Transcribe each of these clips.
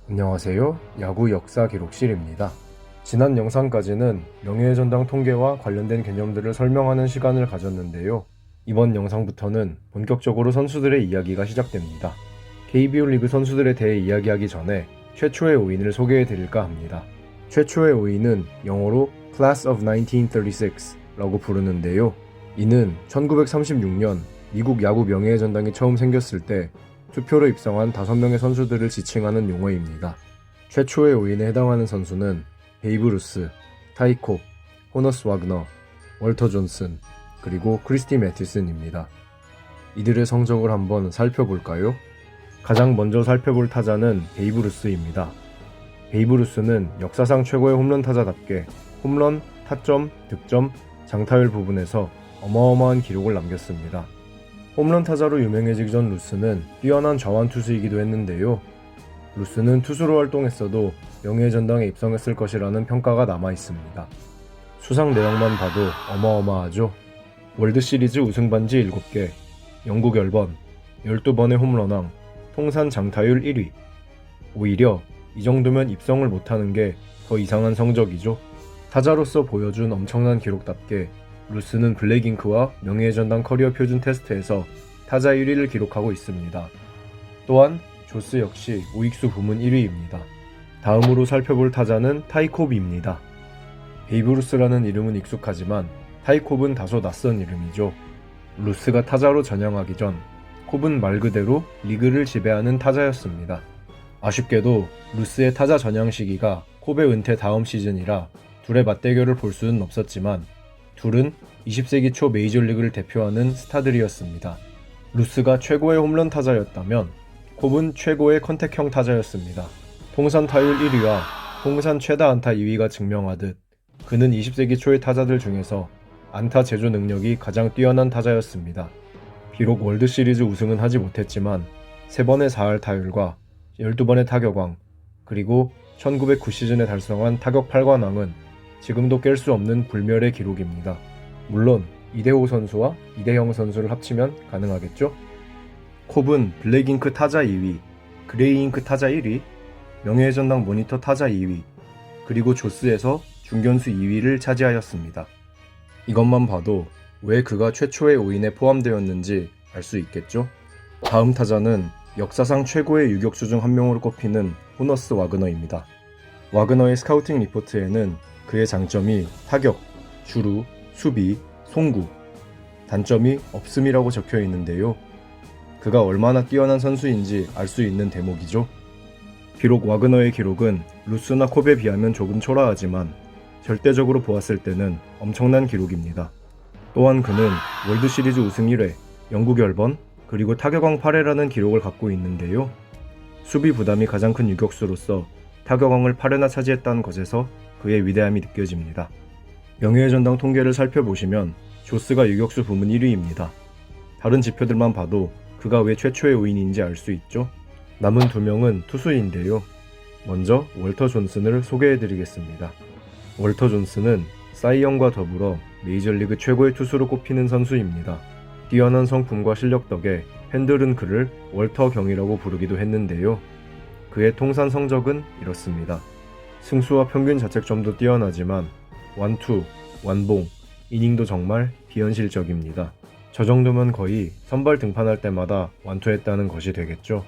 안녕하세요. 야구 역사 기록실입니다. 지난 영상까지는 명예의 전당 통계와 관련된 개념들을 설명하는 시간을 가졌는데요. 이번 영상부터는 본격적으로 선수들의 이야기가 시작됩니다. KBO 리그 선수들에 대해 이야기하기 전에 최초의 5인을 소개해 드릴까 합니다. 최초의 5인은 영어로 Class of 1936라고 부르는데요. 이는 1936년 미국 야구 명예의 전당이 처음 생겼을 때 투표로 입성한 5명의 선수들을 지칭하는 용어입니다. 최초의 5인에 해당하는 선수는 베이브 루스, 타이 콥, 호너스 와그너, 월터 존슨, 그리고 크리스티 매튜슨입니다. 이들의 성적을 한번 살펴볼까요? 가장 먼저 살펴볼 타자는 베이브 루스입니다. 베이브 루스는 역사상 최고의 홈런 타자답게 홈런, 타점, 득점, 장타율 부분에서 어마어마한 기록을 남겼습니다. 홈런 타자로 유명해지기 전 루스는 뛰어난 좌완 투수이기도 했는데요. 루스는 투수로 활동했어도 명예의 전당에 입성했을 것이라는 평가가 남아있습니다. 수상 내역만 봐도 어마어마하죠. 월드시리즈 우승 반지 7개, 영국 열번, 12번의 홈런왕, 통산 장타율 1위. 오히려 이 정도면 입성을 못하는 게 더 이상한 성적이죠. 타자로서 보여준 엄청난 기록답게 루스는 블랙잉크와 명예의 전당 커리어 표준 테스트에서 타자 1위를 기록하고 있습니다. 또한 조스 역시 우익수 부문 1위입니다. 다음으로 살펴볼 타자는 타이 콥입니다. 베이브 루스라는 이름은 익숙하지만 타이 콥은 다소 낯선 이름이죠. 루스가 타자로 전향하기 전 콥은 말 그대로 리그를 지배하는 타자였습니다. 아쉽게도 루스의 타자 전향 시기가 콥의 은퇴 다음 시즌이라 둘의 맞대결을 볼 수는 없었지만 둘은 20세기 초 메이저리그를 대표하는 스타들이었습니다. 루스가 최고의 홈런 타자였다면 콥은 최고의 컨택형 타자였습니다. 통산 타율 1위와 통산 최다 안타 2위가 증명하듯 그는 20세기 초의 타자들 중에서 안타 제조 능력이 가장 뛰어난 타자였습니다. 비록 월드시리즈 우승은 하지 못했지만 3번의 4할 타율과 12번의 타격왕, 그리고 1909 시즌에 달성한 타격 8관왕은 지금도 깰 수 없는 불멸의 기록입니다. 물론 이대호 선수와 이대형 선수를 합치면 가능하겠죠? 콥은 블랙잉크 타자 2위, 그레이잉크 타자 1위, 명예의 전당 모니터 타자 2위, 그리고 조스에서 중견수 2위를 차지하였습니다. 이것만 봐도 왜 그가 최초의 5인에 포함되었는지 알 수 있겠죠? 다음 타자는 역사상 최고의 유격수 중 한 명으로 꼽히는 호너스 와그너입니다. 와그너의 스카우팅 리포트에는 그의 장점이 타격, 주루, 수비, 송구, 단점이 없음이라고 적혀 있는데요. 그가 얼마나 뛰어난 선수인지 알 수 있는 대목이죠. 비록 와그너의 기록은 루스나 콥에 비하면 조금 초라하지만 절대적으로 보았을 때는 엄청난 기록입니다. 또한 그는 월드시리즈 우승 1회, 영국 열번, 그리고 타격왕 8회라는 기록을 갖고 있는데요. 수비 부담이 가장 큰 유격수로서 타격왕을 8회나 차지했다는 것에서 그의 위대함이 느껴집니다. 명예의 전당 통계를 살펴보시면 조스가 유격수 부문 1위입니다. 다른 지표들만 봐도 그가 왜 최초의 5인인지 알 수 있죠. 남은 2명은 투수인데요. 먼저 월터 존슨을 소개해드리겠습니다. 월터 존슨은 사이영과 더불어 메이저리그 최고의 투수로 꼽히는 선수입니다. 뛰어난 성품과 실력 덕에 팬들은 그를 월터 경이라고 부르기도 했는데요. 그의 통산 성적은 이렇습니다. 승수와 평균 자책점도 뛰어나지만 완투, 완봉, 이닝도 정말 비현실적입니다. 저 정도면 거의 선발 등판할 때마다 완투했다는 것이 되겠죠.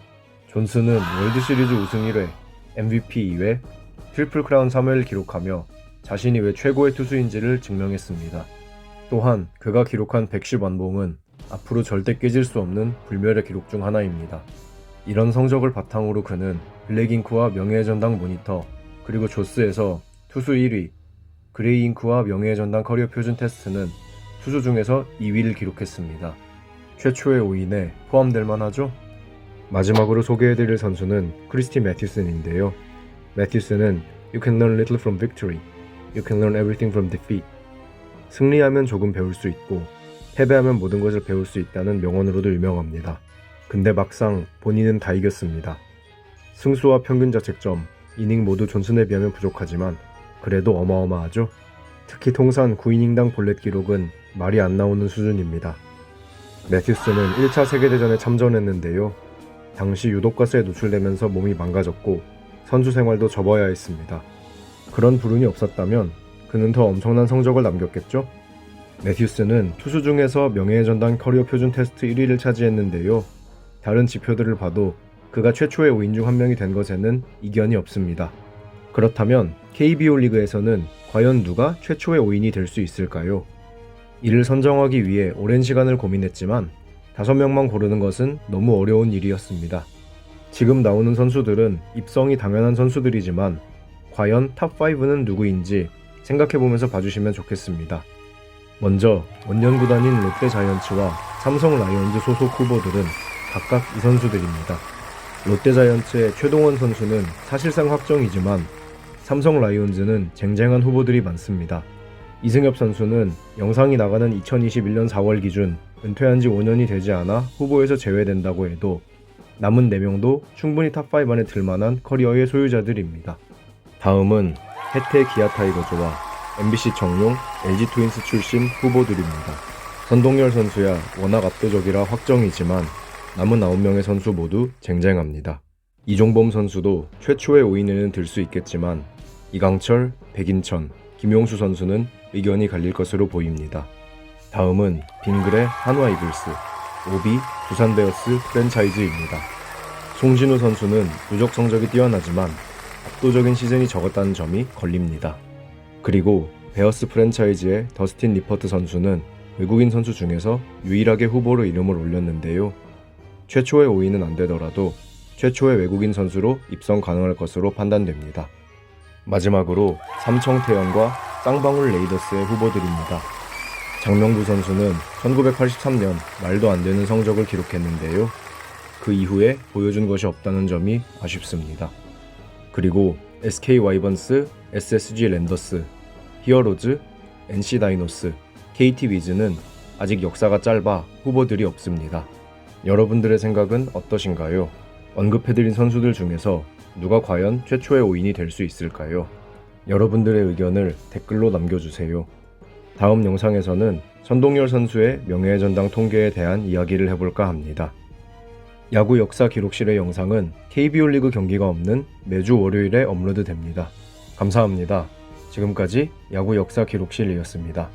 존슨은 월드시리즈 우승 1회, MVP 2회, 트리플 크라운 3회를 기록하며 자신이 왜 최고의 투수인지를 증명했습니다. 또한 그가 기록한 110 완봉은 앞으로 절대 깨질 수 없는 불멸의 기록 중 하나입니다. 이런 성적을 바탕으로 그는 블랙잉크와 명예의 전당 모니터, 그리고 조스에서 투수 1위, 그레이잉크와 명예의 전당 커리어 표준 테스트는 투수 중에서 2위를 기록했습니다. 최초의 5인에 포함될 만하죠? 마지막으로 소개해드릴 선수는 크리스티 매튜슨인데요. 매튜슨은 You can learn little from victory. You can learn everything from defeat. 승리하면 조금 배울 수 있고 패배하면 모든 것을 배울 수 있다는 명언으로도 유명합니다. 근데 막상 본인은 다 이겼습니다. 승수와 평균 자책점, 이닝 모두 존슨에 비하면 부족하지만 그래도 어마어마하죠. 특히 통산 9이닝당 볼넷 기록은 말이 안 나오는 수준입니다. 매튜스는 1차 세계대전에 참전했는데요. 당시 유독가스에 노출되면서 몸이 망가졌고 선수 생활도 접어야 했습니다. 그런 불운이 없었다면 그는 더 엄청난 성적을 남겼겠죠? 매튜스는 투수 중에서 명예의 전당 커리어 표준 테스트 1위를 차지했는데요. 다른 지표들을 봐도 그가 최초의 5인 중 한 명이 된 것에는 이견이 없습니다. 그렇다면 KBO 리그에서는 과연 누가 최초의 5인이 될 수 있을까요? 이를 선정하기 위해 오랜 시간을 고민했지만 5명만 고르는 것은 너무 어려운 일이었습니다. 지금 나오는 선수들은 입성이 당연한 선수들이지만 과연 탑5는 누구인지 생각해보면서 봐주시면 좋겠습니다. 먼저 원년 구단인 롯데자이언츠와 삼성 라이온즈 소속 후보들은 각각 이 선수들입니다. 롯데자이언츠의 최동원 선수는 사실상 확정이지만 삼성 라이온즈는 쟁쟁한 후보들이 많습니다. 이승엽 선수는 영상이 나가는 2021년 4월 기준 은퇴한 지 5년이 되지 않아 후보에서 제외된다고 해도 남은 4명도 충분히 탑5 안에 들만한 커리어의 소유자들입니다. 다음은 해태 기아 타이거즈와 MBC 청룡, LG 트윈스 출신 후보들입니다. 선동열 선수야 워낙 압도적이라 확정이지만 남은 9명의 선수 모두 쟁쟁합니다. 이종범 선수도 최초의 5인에는 들 수 있겠지만 이강철, 백인천, 김용수 선수는 의견이 갈릴 것으로 보입니다. 다음은 빙글의 한화 이글스, 오비 두산 베어스 프랜차이즈입니다. 송진우 선수는 누적 성적이 뛰어나지만 압도적인 시즌이 적었다는 점이 걸립니다. 그리고 베어스 프랜차이즈의 더스틴 리퍼트 선수는 외국인 선수 중에서 유일하게 후보로 이름을 올렸는데요. 최초의 5인은 안 되더라도 최초의 외국인 선수로 입성 가능할 것으로 판단됩니다. 마지막으로 삼청태영과 쌍방울 레이더스의 후보들입니다. 장명구 선수는 1983년 말도 안 되는 성적을 기록했는데요. 그 이후에 보여준 것이 없다는 점이 아쉽습니다. 그리고 SK 와이번스, SSG 랜더스, 히어로즈, NC 다이노스, KT 위즈는 아직 역사가 짧아 후보들이 없습니다. 여러분들의 생각은 어떠신가요? 언급해드린 선수들 중에서 누가 과연 최초의 5인이 될 수 있을까요? 여러분들의 의견을 댓글로 남겨주세요. 다음 영상에서는 선동열 선수의 명예의 전당 통계에 대한 이야기를 해볼까 합니다. 야구 역사 기록실의 영상은 KBO 리그 경기가 없는 매주 월요일에 업로드됩니다. 감사합니다. 지금까지 야구 역사 기록실이었습니다.